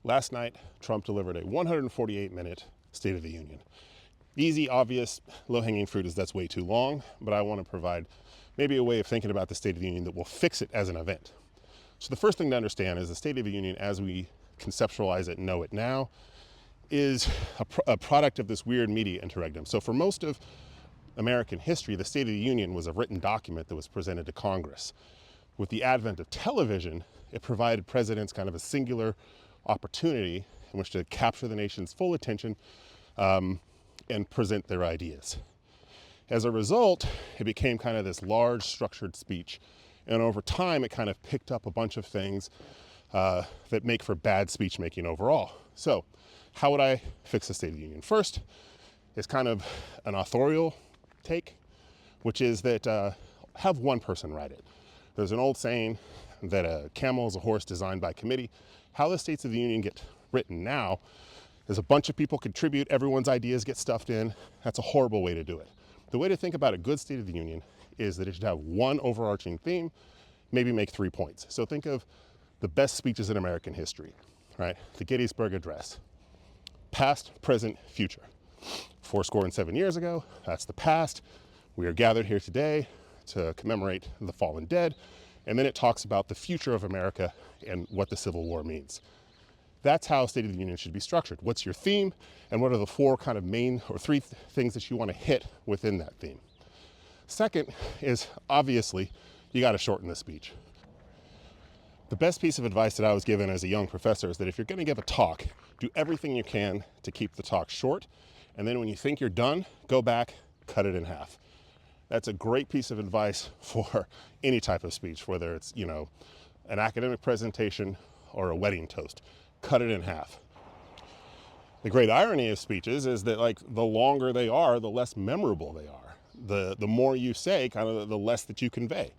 Last night, Trump delivered a 148-minute State of the Union. Easy, obvious, low-hanging fruit is that's way too long, but I want to provide maybe a way of thinking about the State of the Union that will fix it as an event. So the first thing to understand is the State of the Union, as we conceptualize it and know it now, is a product of this weird media interregnum. So for most of American history, the State of the Union was a written document that was presented to Congress. With the advent of television, it provided presidents kind of a singular opportunity in which to capture the nation's full attention and present their ideas. As a result, it became kind of this large structured speech. And over time, it kind of picked up a bunch of things that make for bad speech making overall. So how would I fix the State of the Union? First is kind of an authorial take, which is that have one person write it. There's an old saying that a camel is a horse designed by committee. How the States of the Union get written now is a bunch of people contribute, everyone's ideas get stuffed in. That's a horrible way to do it. The way to think about a good State of the Union is that it should have one overarching theme, maybe make 3 points. So think of the best speeches in American history, right? The Gettysburg Address, past, present, future. 7 years ago, that's the past. We are gathered here today to commemorate the fallen dead. And then it talks about the future of America and what the Civil War means. That's how State of the Union should be structured. What's your theme, and what are the four kind of main or three things that you want to hit within that theme? Second is, obviously, you got to shorten the speech. The best piece of advice that I was given as a young professor is that if you're going to give a talk, do everything you can to keep the talk short, and then when you think you're done, go back, cut it in half. That's a great piece of advice for any type of speech, whether it's, an academic presentation or a wedding toast. Cut it in half. The great irony of speeches is that, the longer they are, the less memorable they are. The more you say, kind of the less that you convey.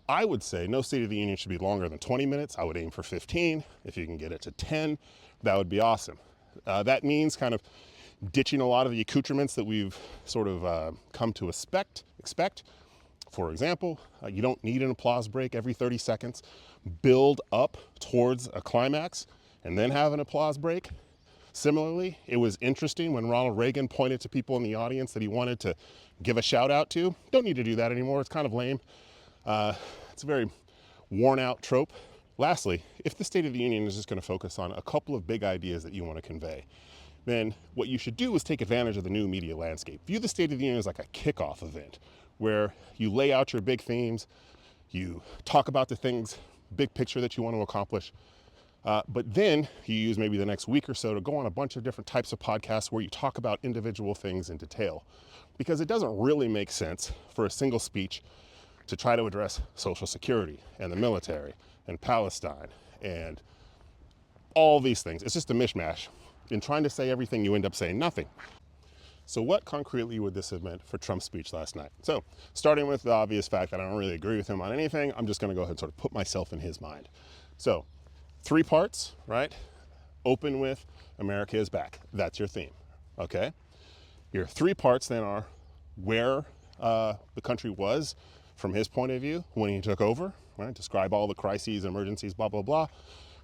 I would say no State of the Union should be longer than 20 minutes. I would aim for 15. If you can get it to 10, that would be awesome. That means kind of ditching a lot of the accoutrements that we've sort of come to expect. For example, you don't need an applause break every 30 seconds. Build up towards a climax and then have an applause break. Similarly, it was interesting when Ronald Reagan pointed to people in the audience that he wanted to give a shout out to. Don't need to do that anymore. It's kind of lame. It's a very worn out trope. Lastly, if the State of the Union is just going to focus on a couple of big ideas that you want to convey, then what you should do is take advantage of the new media landscape. View the State of the Union as like a kickoff event where you lay out your big themes, you talk about the things, big picture that you want to accomplish, but then you use maybe the next week or so to go on a bunch of different types of podcasts where you talk about individual things in detail. Because it doesn't really make sense for a single speech to try to address Social Security and the military and Palestine and all these things. It's just a mishmash. In trying to say everything, you end up saying nothing. So what concretely would this have meant for Trump's speech last night? So starting with the obvious fact that I don't really agree with him on anything, I'm just going to go ahead and sort of put myself in his mind. So 3 parts, right? Open with America is back. That's your theme, okay? Your 3 parts then are where the country was from his point of view when he took over, right? Describe all the crises, emergencies, blah, blah, blah.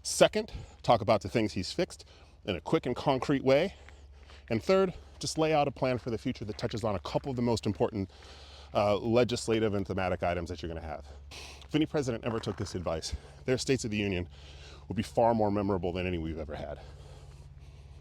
Second, talk about the things he's fixed in a quick and concrete way. And third, just lay out a plan for the future that touches on a couple of the most important legislative and thematic items that you're going to have. If any president ever took this advice, their States of the Union would be far more memorable than any we've ever had.